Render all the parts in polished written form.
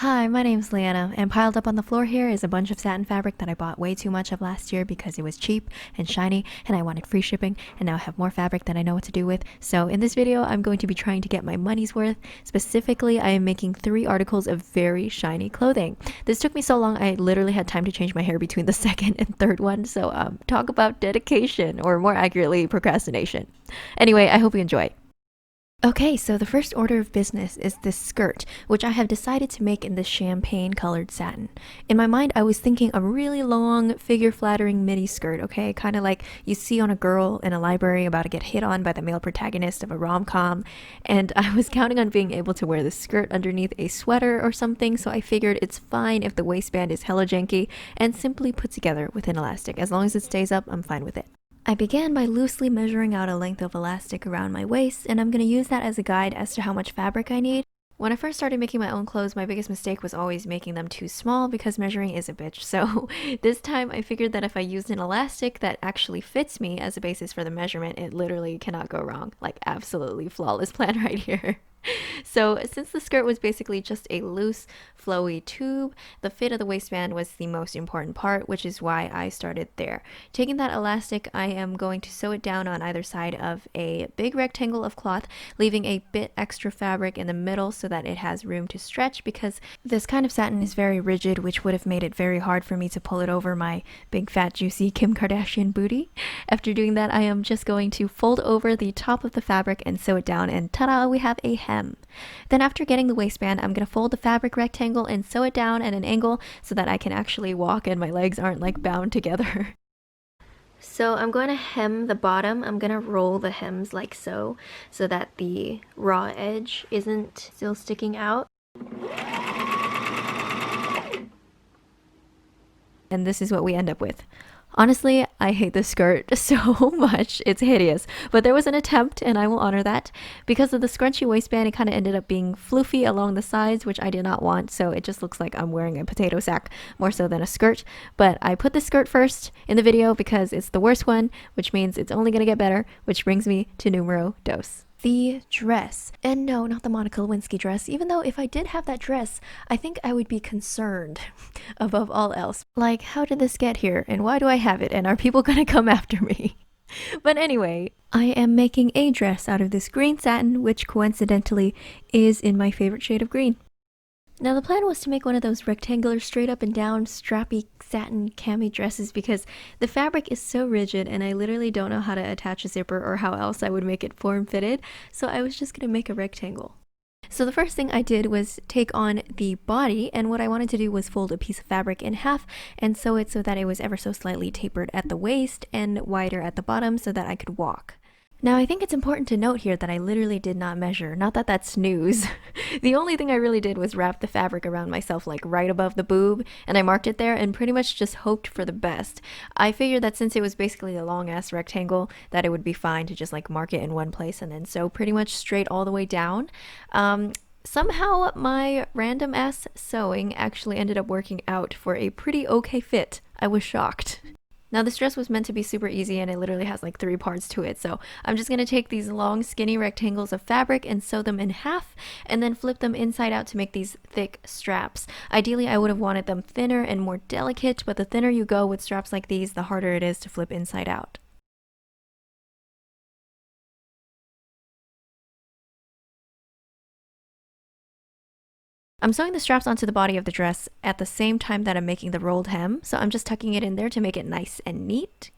Hi, my name's Liana, and piled up on the floor here is a bunch of satin fabric that I bought way too much of last year because it was cheap and shiny and I wanted free shipping, and now I have more fabric than I know what to do with. So in this video, I'm going to be trying to get my money's worth. Specifically, I am making 3 articles of very shiny clothing. This took me so long, I literally had time to change my hair between the second and third one, so talk about dedication, or more accurately, procrastination. Anyway, I hope you enjoy. Okay, so the first order of business is this skirt, which I have decided to make in this champagne colored satin. In my mind, I was thinking a really long, figure-flattering midi skirt, okay? Kind of like you see on a girl in a library about to get hit on by the male protagonist of a rom-com. And I was counting on being able to wear the skirt underneath a sweater or something, so I figured it's fine if the waistband is hella janky and simply put together with an elastic. As long as it stays up, I'm fine with it. I began by loosely measuring out a length of elastic around my waist, and I'm going to use that as a guide as to how much fabric I need. When I first started making my own clothes, my biggest mistake was always making them too small because measuring is a bitch. So this time I figured that if I used an elastic that actually fits me as a basis for the measurement, it literally cannot go wrong. Like, absolutely flawless plan right here. So since the skirt was basically just a loose, flowy tube, the fit of the waistband was the most important part, which is why I started there. Taking that elastic, I am going to sew it down on either side of a big rectangle of cloth, leaving a bit extra fabric in the middle so that it has room to stretch, because this kind of satin is very rigid, which would have made it very hard for me to pull it over my big fat juicy Kim Kardashian booty. After doing that, I am just going to fold over the top of the fabric and sew it down, and ta-da, we have a hem. Then after getting the waistband, I'm going to fold the fabric rectangle and sew it down at an angle so that I can actually walk and my legs aren't like bound together. So I'm going to hem the bottom. I'm going to roll the hems like so that the raw edge isn't still sticking out. And this is what we end up with. Honestly, I hate this skirt so much. It's hideous. But there was an attempt, and I will honor that. Because of the scrunchy waistband, it kind of ended up being floofy along the sides, which I did not want. So it just looks like I'm wearing a potato sack more so than a skirt. But I put the skirt first in the video because it's the worst one, which means it's only going to get better, which brings me to numero dos. The dress. And no, not the Monica Lewinsky dress, even though if I did have that dress, I think I would be concerned above all else. Like, how did this get here, and why do I have it, and are people gonna come after me? But anyway, I am making a dress out of this green satin, which coincidentally is in my favorite shade of green. Now the plan was to make one of those rectangular straight up and down strappy satin cami dresses because the fabric is so rigid and I literally don't know how to attach a zipper or how else I would make it form fitted, so I was just gonna make a rectangle. So the first thing I did was take on the body, and what I wanted to do was fold a piece of fabric in half and sew it so that it was ever so slightly tapered at the waist and wider at the bottom so that I could walk. Now, I think it's important to note here that I literally did not measure, not that that's news. The only thing I really did was wrap the fabric around myself like right above the boob, and I marked it there and pretty much just hoped for the best. I figured that since it was basically a long ass rectangle, that it would be fine to just like mark it in one place and then sew pretty much straight all the way down. Somehow my random ass sewing actually ended up working out for a pretty okay fit. I was shocked. Now this dress was meant to be super easy and it literally has like 3 parts to it, so I'm just going to take these long skinny rectangles of fabric and sew them in half and then flip them inside out to make these thick straps. Ideally I would have wanted them thinner and more delicate, but the thinner you go with straps like these, the harder it is to flip inside out. I'm sewing the straps onto the body of the dress at the same time that I'm making the rolled hem, so I'm just tucking it in there to make it nice and neat.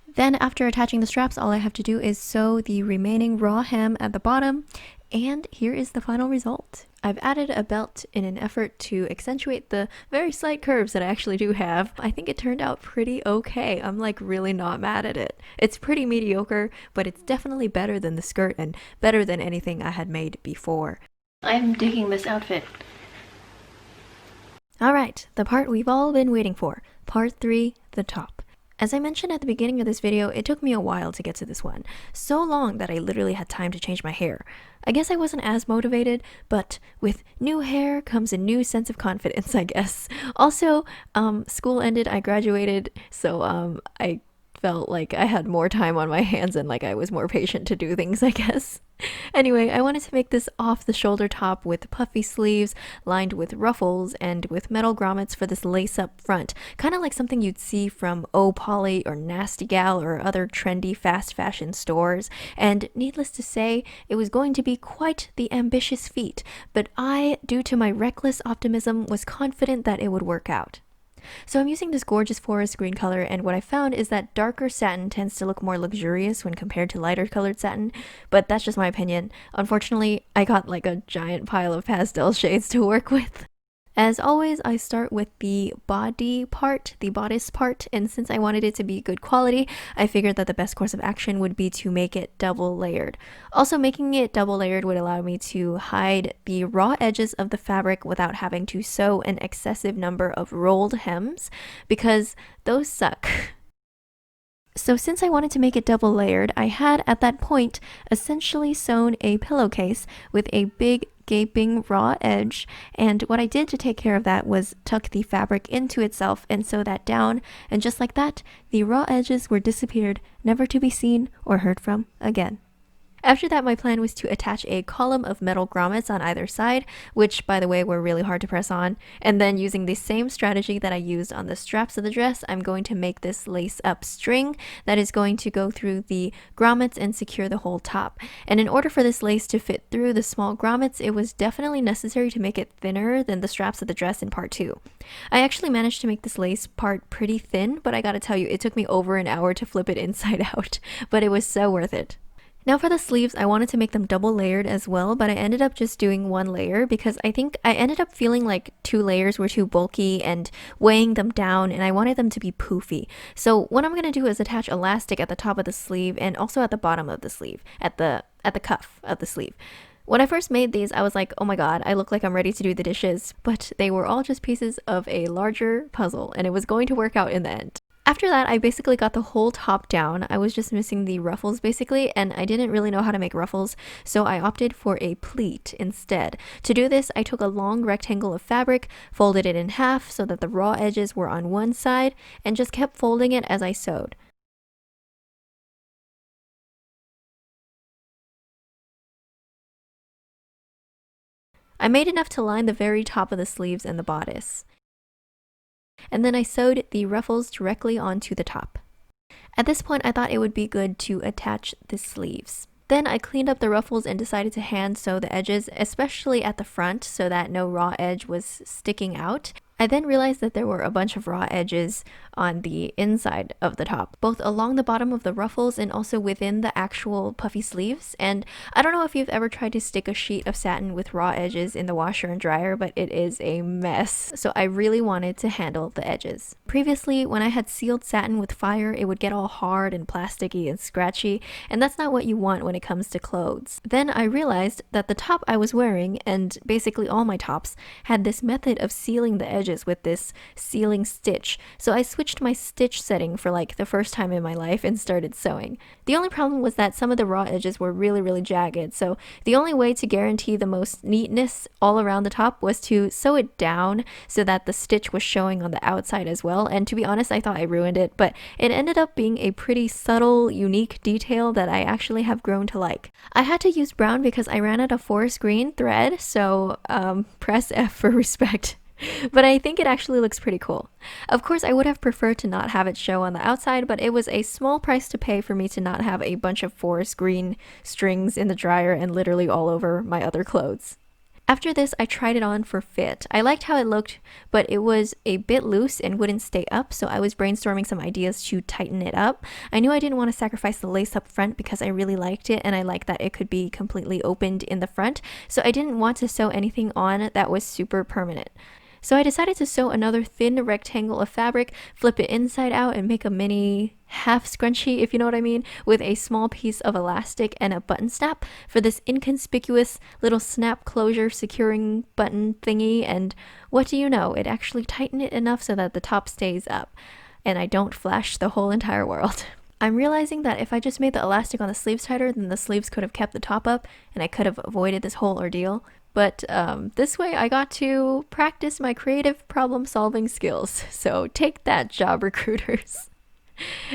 Then after attaching the straps, all I have to do is sew the remaining raw hem at the bottom, and here is the final result. I've added a belt in an effort to accentuate the very slight curves that I actually do have. I think it turned out pretty okay. I'm like really not mad at it. It's pretty mediocre, but it's definitely better than the skirt and better than anything I had made before. I'm digging this outfit. Alright, the part we've all been waiting for. Part 3, the top. As I mentioned at the beginning of this video, it took me a while to get to this one. So long that I literally had time to change my hair. I guess I wasn't as motivated, but with new hair comes a new sense of confidence, I guess. Also, school ended, I graduated, so I felt like I had more time on my hands and like I was more patient to do things, I guess. Anyway, I wanted to make this off the shoulder top with puffy sleeves lined with ruffles and with metal grommets for this lace up front, kind of like something you'd see from Oh Polly or Nasty Gal or other trendy fast fashion stores. And needless to say, it was going to be quite the ambitious feat, but I, due to my reckless optimism, was confident that it would work out. So I'm using this gorgeous forest green color, and what I found is that darker satin tends to look more luxurious when compared to lighter colored satin, but that's just my opinion. Unfortunately, I got like a giant pile of pastel shades to work with. As always, I start with the body part, the bodice part, and since I wanted it to be good quality, I figured that the best course of action would be to make it double layered. Also, making it double layered would allow me to hide the raw edges of the fabric without having to sew an excessive number of rolled hems, because those suck. So since I wanted to make it double layered, I had at that point essentially sewn a pillowcase with a big gaping raw edge, and what I did to take care of that was tuck the fabric into itself and sew that down, and just like that, the raw edges were disappeared, never to be seen or heard from again. After that, my plan was to attach a column of metal grommets on either side, which, by the way, were really hard to press on, and then using the same strategy that I used on the straps of the dress, I'm going to make this lace-up string that is going to go through the grommets and secure the whole top. And in order for this lace to fit through the small grommets, it was definitely necessary to make it thinner than the straps of the dress in part 2. I actually managed to make this lace part pretty thin, but I gotta tell you, it took me over an hour to flip it inside out, but it was so worth it. Now for the sleeves, I wanted to make them double layered as well, but I ended up just doing one layer because I think I ended up feeling like 2 layers were too bulky and weighing them down, and I wanted them to be poofy. So what I'm going to do is attach elastic at the top of the sleeve and also at the bottom of the sleeve, at the cuff of the sleeve. When I first made these, I was like, oh my god, I look like I'm ready to do the dishes, but they were all just pieces of a larger puzzle, and it was going to work out in the end. After that, I basically got the whole top down. I was just missing the ruffles basically, and I didn't really know how to make ruffles, so I opted for a pleat instead. To do this, I took a long rectangle of fabric, folded it in half so that the raw edges were on one side, and just kept folding it as I sewed. I made enough to line the very top of the sleeves and the bodice. And then I sewed the ruffles directly onto the top. At this point, I thought it would be good to attach the sleeves. Then I cleaned up the ruffles and decided to hand sew the edges, especially at the front, so that no raw edge was sticking out. I then realized that there were a bunch of raw edges on the inside of the top, both along the bottom of the ruffles and also within the actual puffy sleeves. And I don't know if you've ever tried to stick a sheet of satin with raw edges in the washer and dryer, but it is a mess. So I really wanted to handle the edges. Previously, when I had sealed satin with fire, it would get all hard and plasticky and scratchy, and that's not what you want when it comes to clothes. Then I realized that the top I was wearing, and basically all my tops, had this method of sealing the edges with this sealing stitch, so I switched my stitch setting for like the first time in my life and started sewing. The only problem was that some of the raw edges were really jagged, so the only way to guarantee the most neatness all around the top was to sew it down so that the stitch was showing on the outside as well, and to be honest, I thought I ruined it, but it ended up being a pretty subtle, unique detail that I actually have grown to like. I had to use brown because I ran out of forest green thread, so press F for respect. But I think it actually looks pretty cool. Of course, I would have preferred to not have it show on the outside, but it was a small price to pay for me to not have a bunch of forest green strings in the dryer and literally all over my other clothes. After this, I tried it on for fit. I liked how it looked, but it was a bit loose and wouldn't stay up, so I was brainstorming some ideas to tighten it up. I knew I didn't want to sacrifice the lace up front because I really liked it, and I liked that it could be completely opened in the front, so I didn't want to sew anything on that was super permanent. So I decided to sew another thin rectangle of fabric, flip it inside out, and make a mini half scrunchie, if you know what I mean, with a small piece of elastic and a button snap for this inconspicuous little snap closure securing button thingy, and what do you know, it actually tightened it enough so that the top stays up, and I don't flash the whole entire world. I'm realizing that if I just made the elastic on the sleeves tighter, then the sleeves could have kept the top up, and I could have avoided this whole ordeal. But this way I got to practice my creative problem-solving skills. So take that, job recruiters.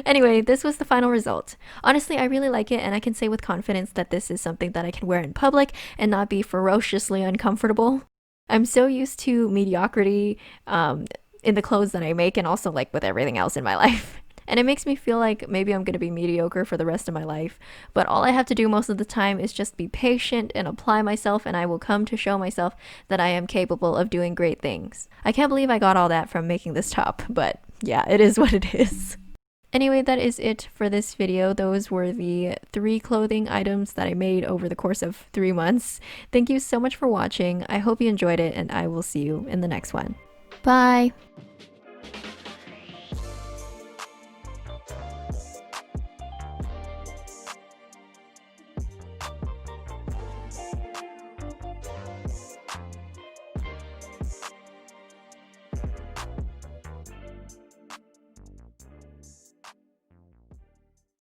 Anyway, this was the final result. Honestly, I really like it, and I can say with confidence that this is something that I can wear in public and not be ferociously uncomfortable. I'm so used to mediocrity in the clothes that I make, and also like with everything else in my life. And it makes me feel like maybe I'm gonna be mediocre for the rest of my life. But all I have to do most of the time is just be patient and apply myself, and I will come to show myself that I am capable of doing great things. I can't believe I got all that from making this top, but yeah, it is what it is. Anyway, that is it for this video. Those were the 3 clothing items that I made over the course of 3 months. Thank you so much for watching. I hope you enjoyed it, and I will see you in the next one. Bye!